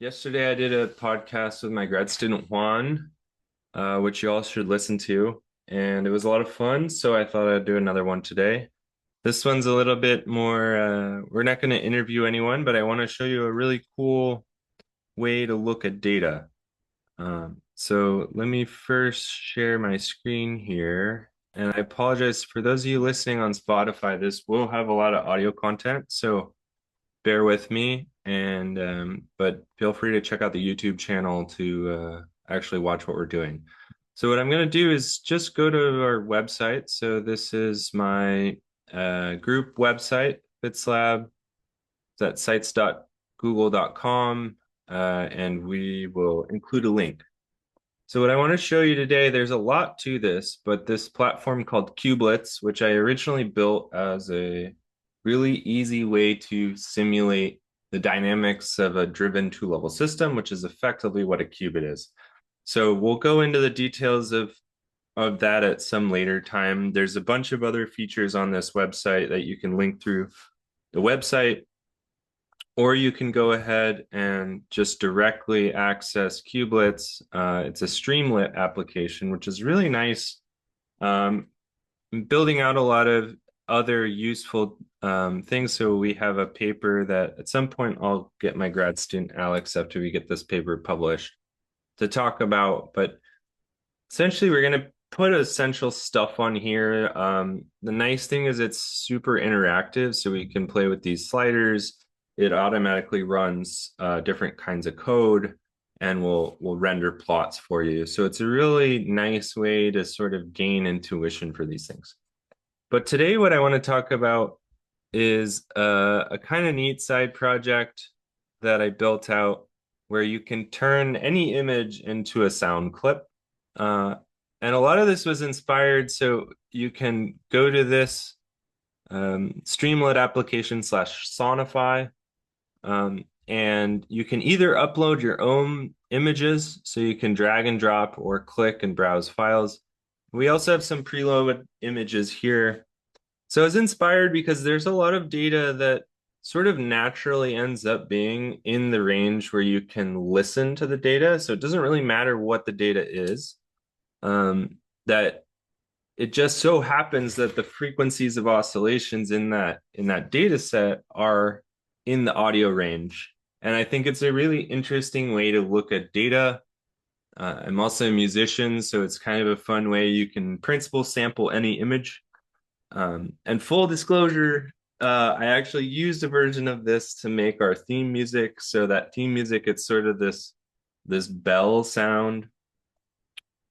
Yesterday, I did a podcast with my grad student Juan, which you all should listen to, and it was a lot of fun. So I thought I'd do another one today. This one's a little bit more, we're not going to interview anyone, but I want to show you a really cool way to look at data. So let me first share my screen here. And I apologize for those of you listening on Spotify, this will have a lot of audio content. So bear with me and but feel free to check out the YouTube channel to actually watch what we're doing. So what I'm going to do is just go to our website. So this is my group website, FitzLab. It's at sites.google.com, and we will include a link. So what I want to show you today, there's a lot to this, but this platform called QuBlitz, which I originally built as a really easy way to simulate the dynamics of a driven two-level system, which is effectively what a qubit is. So we'll go into the details of that at some later time. There's a bunch of other features on this website that you can link through the website, or you can go ahead and just directly access QuBlitz. It's a Streamlit application, which is really nice. Building out a lot of other useful things. So we have a paper that at some point I'll get my grad student Alex after we get this paper published to talk about. But essentially, we're going to put essential stuff on here. The nice thing is it's super interactive, so we can play with these sliders. It automatically runs different kinds of code and will render plots for you. So it's a really nice way to sort of gain intuition for these things. But today, what I want to talk about is a kind of neat side project that I built out where you can turn any image into a sound clip. And a lot of this was inspired, so you can go to this Streamlit application slash Sonify, and you can either upload your own images, so you can drag and drop or click and browse files. We also have some preloaded images here. So I was inspired because there's a lot of data that sort of naturally ends up being in the range where you can listen to the data. So it doesn't really matter what the data is. That it just so happens that the frequencies of oscillations in that data set are in the audio range. And I think it's a really interesting way to look at data. I'm also a musician, so it's kind of a fun way you can principal sample any image. And full disclosure, I actually used a version of this to make our theme music. So that theme music, it's sort of this bell sound.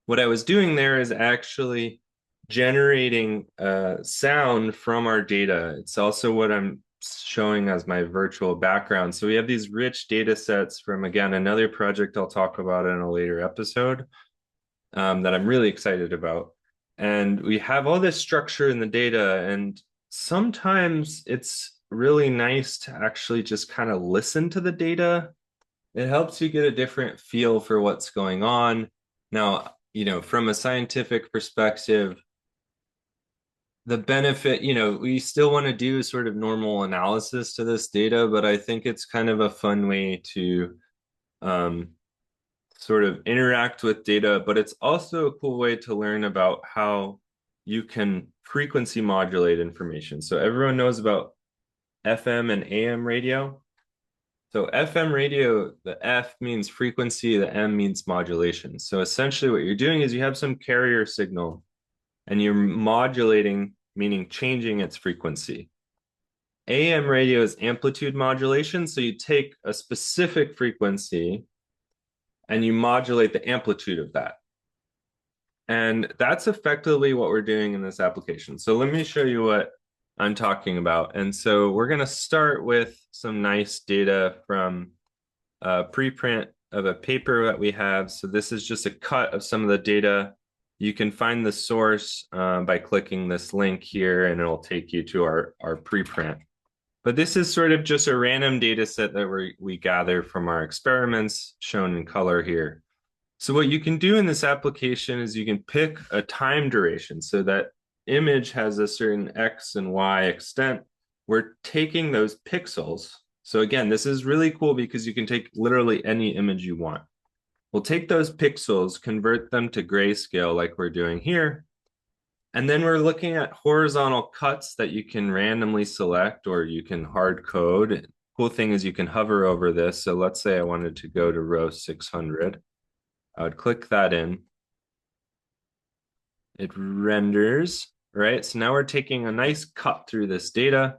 What I was doing there is actually generating sound from our data. It's also what I'm showing as my virtual background. So we have these rich data sets from, again, another project I'll talk about in a later episode that I'm really excited about. And we have all this structure in the data, and sometimes it's really nice to actually just kind of listen to the data. It helps you get a different feel for what's going on. Now, from a scientific perspective, the benefit, we still want to do sort of normal analysis to this data, but I think it's kind of a fun way to sort of interact with data, but it's also a cool way to learn about how you can frequency modulate information. So everyone knows about FM and AM radio. So FM radio, the F means frequency, the M means modulation. So essentially what you're doing is you have some carrier signal and you're modulating, meaning changing its frequency. AM radio is amplitude modulation. So you take a specific frequency and you modulate the amplitude of that. And that's effectively what we're doing in this application. So let me show you what I'm talking about. And so we're going to start with some nice data from a preprint of a paper that we have. So this is just a cut of some of the data. You can find the source by clicking this link here, and it'll take you to our preprint. But this is sort of just a random data set that we gather from our experiments shown in color here. So what you can do in this application is you can pick a time duration. So that image has a certain X and Y extent. We're taking those pixels. So again, this is really cool because you can take literally any image you want. We'll take those pixels, convert them to grayscale like we're doing here. And then we're looking at horizontal cuts that you can randomly select or you can hard code. Cool thing is you can hover over this. So let's say I wanted to go to row 600. I would click that in. It renders, right? So now we're taking a nice cut through this data.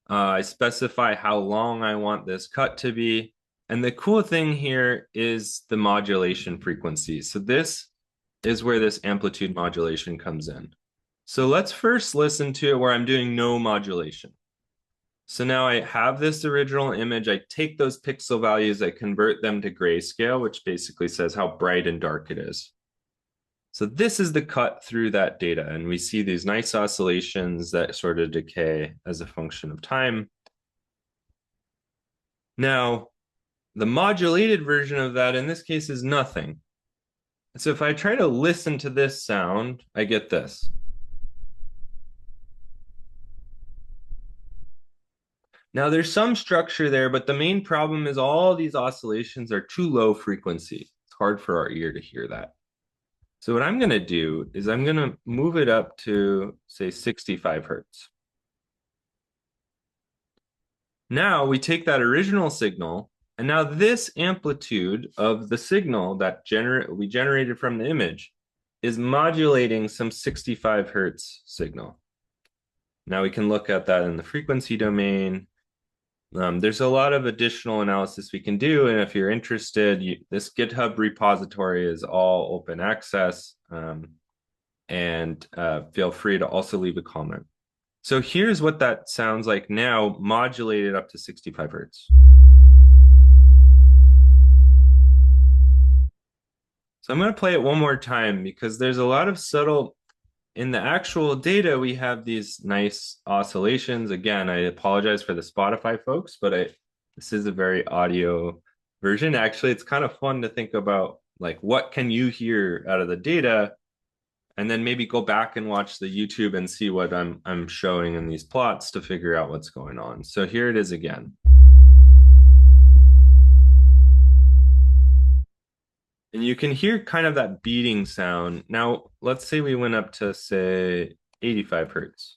I specify how long I want this cut to be. And the cool thing here is the modulation frequency. So this is where this amplitude modulation comes in. So let's first listen to it where I'm doing no modulation. So now I have this original image. I take those pixel values, I convert them to grayscale, which basically says how bright and dark it is. So this is the cut through that data. And we see these nice oscillations that sort of decay as a function of time. Now, the modulated version of that in this case is nothing. So if I try to listen to this sound, I get this. Now there's some structure there, but the main problem is all these oscillations are too low frequency. It's hard for our ear to hear that. So what I'm going to do is I'm going to move it up to, say, 65 hertz. Now we take that original signal, and now this amplitude of the signal that we generated from the image is modulating some 65 hertz signal. Now we can look at that in the frequency domain. There's a lot of additional analysis we can do, and if you're interested, this GitHub repository is all open access, and feel free to also leave a comment. So here's what that sounds like now, modulated up to 65 hertz. So I'm going to play it one more time because there's a lot of subtle, in the actual data, we have these nice oscillations. Again, I apologize for the Spotify folks, but this is a very audio version. Actually, it's kind of fun to think about, like, what can you hear out of the data, and then maybe go back and watch the YouTube and see what I'm showing in these plots to figure out what's going on. So here it is again. And you can hear kind of that beating sound. Now, let's say we went up to, say, 85 hertz.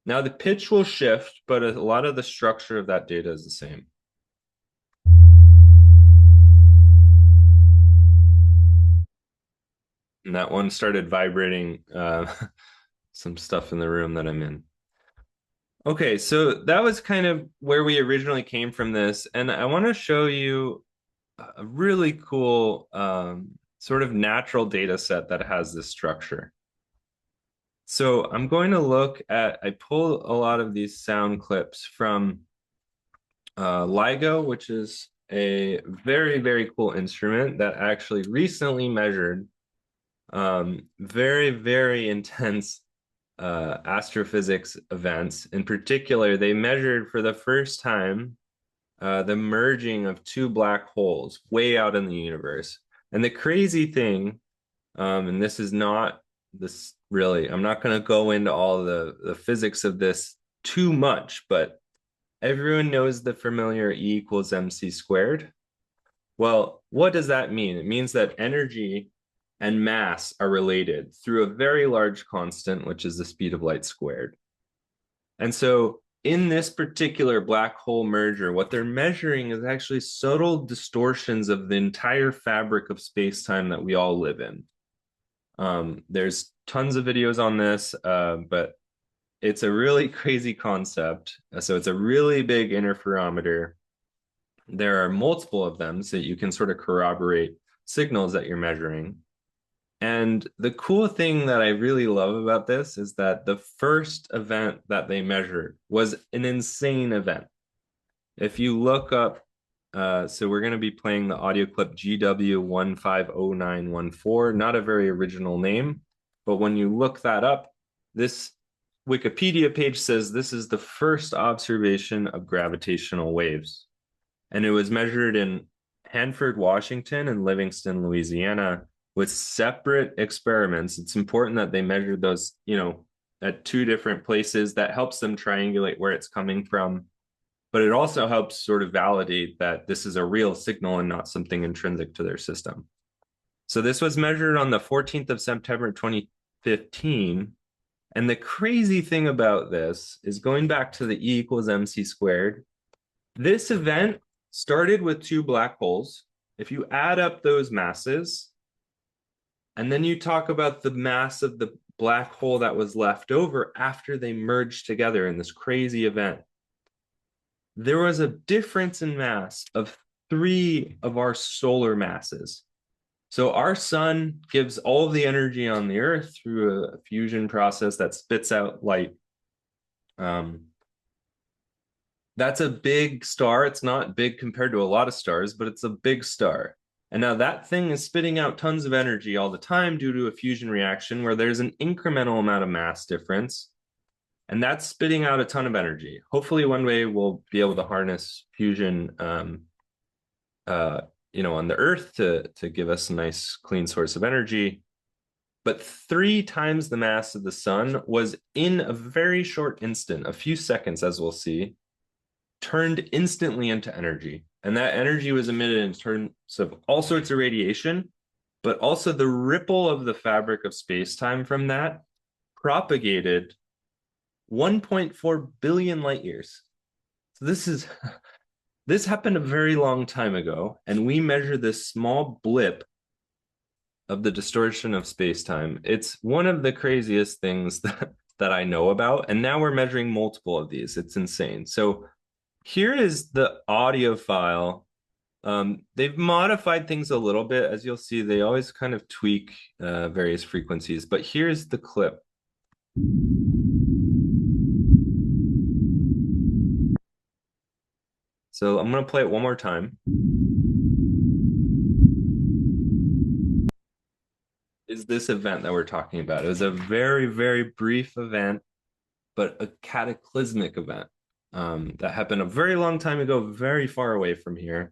Now the pitch will shift, but a lot of the structure of that data is the same. And that one started vibrating some stuff in the room that I'm in. Okay, so that was kind of where we originally came from this. And I want to show you a really cool sort of natural data set that has this structure. So I'm going to look at, I pull a lot of these sound clips from LIGO, which is a very, very cool instrument that actually recently measured very, very intense astrophysics events. In particular, they measured for the first time the merging of two black holes way out in the universe. And the crazy thing, and this is not this really, I'm not going to go into all the physics of this too much, but everyone knows the familiar E equals mc squared. Well, what does that mean? It means that energy and mass are related through a very large constant, which is the speed of light squared. And so in this particular black hole merger, what they're measuring is actually subtle distortions of the entire fabric of space-time that we all live in. There's tons of videos on this, but it's a really crazy concept. So it's a really big interferometer. There are multiple of them so that you can sort of corroborate signals that you're measuring. And the cool thing that I really love about this is that the first event that they measured was an insane event. If you look up, so we're going to be playing the audio clip GW150914, not a very original name, but when you look that up, this Wikipedia page says this is the first observation of gravitational waves. And it was measured in Hanford, Washington, and Livingston, Louisiana, with separate experiments. It's important that they measured those, at two different places. That helps them triangulate where it's coming from. but it also helps sort of validate that this is a real signal and not something intrinsic to their system. So this was measured on the 14th of September 2015. And the crazy thing about this is going back to the E equals MC squared, this event started with two black holes. If you add up those masses, and then you talk about the mass of the black hole that was left over after they merged together in this crazy event, there was a difference in mass of 3 of our solar masses. So our sun gives all of the energy on the Earth through a fusion process that spits out light. That's a big star. It's not big compared to a lot of stars, but it's a big star. And now that thing is spitting out tons of energy all the time due to a fusion reaction where there's an incremental amount of mass difference. And that's spitting out a ton of energy. Hopefully one day we'll be able to harness fusion on the Earth to give us a nice clean source of energy. But 3 times the mass of the sun was in a very short instant, a few seconds, as we'll see, turned instantly into energy. And that energy was emitted in terms of all sorts of radiation, but also the ripple of the fabric of space-time from that propagated 1.4 billion light years. So this happened a very long time ago, and we measure this small blip of the distortion of space-time. It's one of the craziest things that I know about, and now we're measuring multiple of these. It's insane. So here is the audio file. They've modified things a little bit. As you'll see, they always kind of tweak various frequencies, but here's the clip. So I'm going to play it one more time. Is this event that we're talking about? It was a very, very brief event, but a cataclysmic event that happened a very long time ago, very far away from here.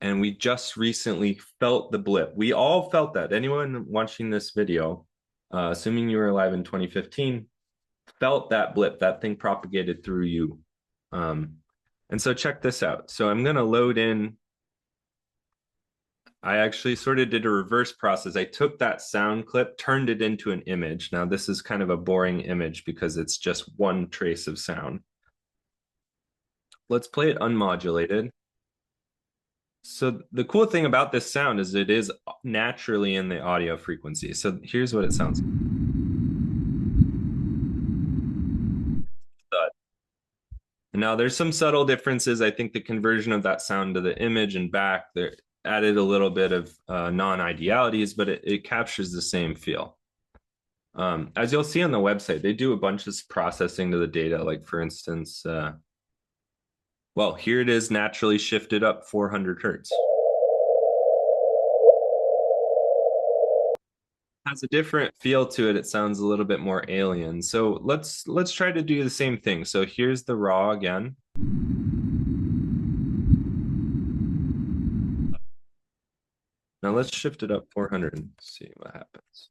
And we just recently felt the blip. We all felt that. Anyone watching this video, assuming you were alive in 2015, felt that blip. That thing propagated through you. And so check this out. So I'm going to load in. I actually sort of did a reverse process. I took that sound clip, turned it into an image. Now, this is kind of a boring image because it's just one trace of sound. Let's play it unmodulated. So the cool thing about this sound is it is naturally in the audio frequency. So here's what it sounds like. Now there's some subtle differences. I think the conversion of that sound to the image and back there added a little bit of non-idealities, but it captures the same feel. As you'll see on the website, they do a bunch of processing to the data. Like for instance, well, here it is naturally shifted up 400 hertz. Has a different feel to it. It sounds a little bit more alien. So let's try to do the same thing. So here's the raw again. Now let's shift it up 400 and see what happens.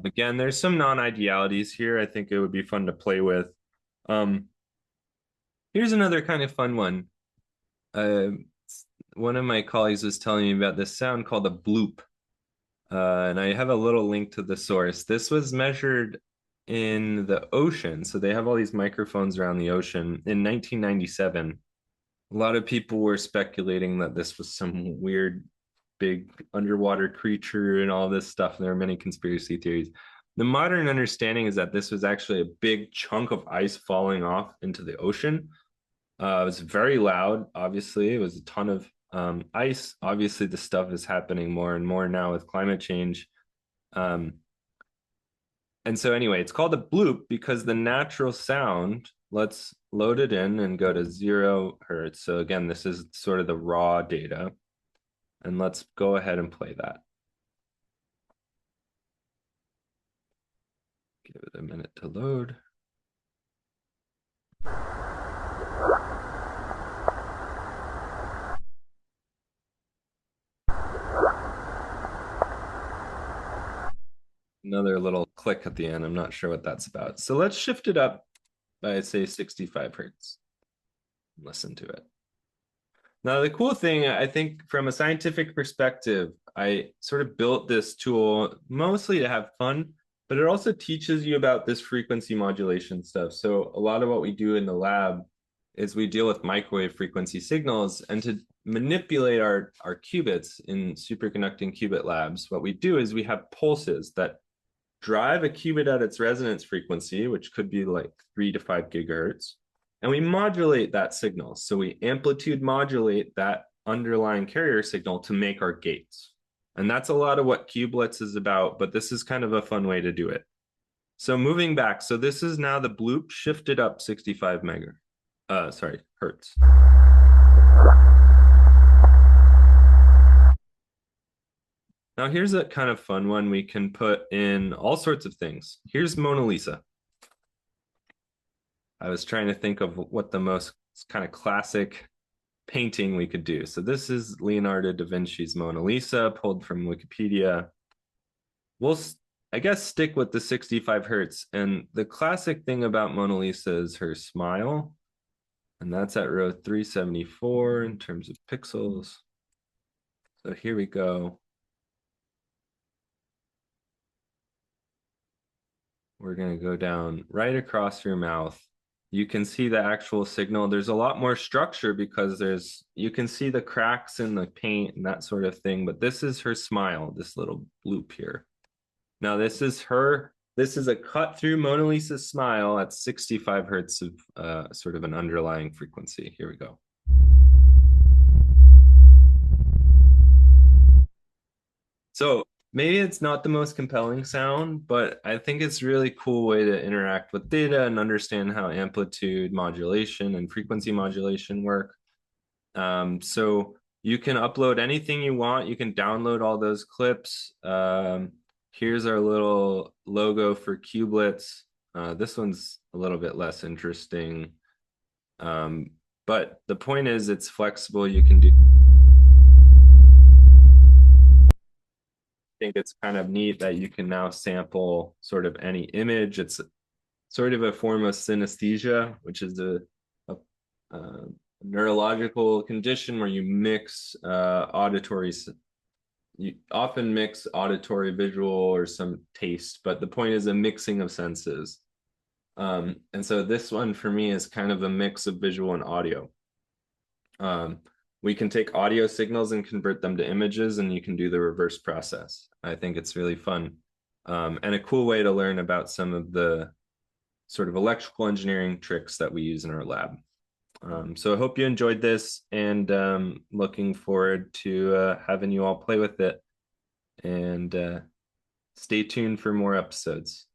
Again, there's some non-idealities here. I think it would be fun to play with. Here's another kind of fun one. One of my colleagues was telling me about this sound called a bloop. And I have a little link to the source. This was measured in the ocean. So they have all these microphones around the ocean in 1997. A lot of people were speculating that this was some weird big underwater creature and all this stuff. And there are many conspiracy theories. The modern understanding is that this was actually a big chunk of ice falling off into the ocean. It was very loud, obviously. It was a ton of ice. Obviously, the stuff is happening more and more now with climate change. And so anyway, it's called a bloop because the natural sound, let's load it in and go to 0 hertz. So again, this is sort of the raw data. And let's go ahead and play that. Give it a minute to load. . Another little click at the end. I'm not sure what that's about. So let's shift it up by, say, 65 hertz. Listen to it. Now, the cool thing, I think, from a scientific perspective, I sort of built this tool mostly to have fun, but it also teaches you about this frequency modulation stuff. So, a lot of what we do in the lab is we deal with microwave frequency signals, and to manipulate our qubits in superconducting qubit labs, what we do is we have pulses that drive a qubit at its resonance frequency, which could be like 3 to 5 gigahertz, and we modulate that signal. So we amplitude modulate that underlying carrier signal to make our gates. And that's a lot of what QuBlitz is about, but this is kind of a fun way to do it. So moving back, so this is now the bloop shifted up 65 hertz. Now here's a kind of fun one. We can put in all sorts of things. Here's Mona Lisa. I was trying to think of what the most kind of classic painting we could do. So this is Leonardo da Vinci's Mona Lisa, pulled from Wikipedia. We'll, I guess, stick with the 65 hertz. And the classic thing about Mona Lisa is her smile. And that's at row 374 in terms of pixels. So here we go. We're going to go down right across your mouth. You can see the actual signal. There's a lot more structure because you can see the cracks in the paint and that sort of thing, but this is her smile, this little bloop here. Now this is a cut through Mona Lisa's smile at 65 hertz of sort of an underlying frequency. Here we go. So maybe it's not the most compelling sound, but I think it's a really cool way to interact with data and understand how amplitude modulation and frequency modulation work. So you can upload anything you want. You can download all those clips. Here's our little logo for QuBlitz. This one's a little bit less interesting. But the point is it's flexible. You can do. I think it's kind of neat that you can now sample sort of any image. It's sort of a form of synesthesia, which is a neurological condition where you mix you often mix auditory, visual, or some taste, but the point is a mixing of senses. And so this one for me is kind of a mix of visual and audio. We can take audio signals and convert them to images, and you can do the reverse process. I think it's really fun and a cool way to learn about some of the sort of electrical engineering tricks that we use in our lab. So I hope you enjoyed this, and looking forward to having you all play with it, and stay tuned for more episodes.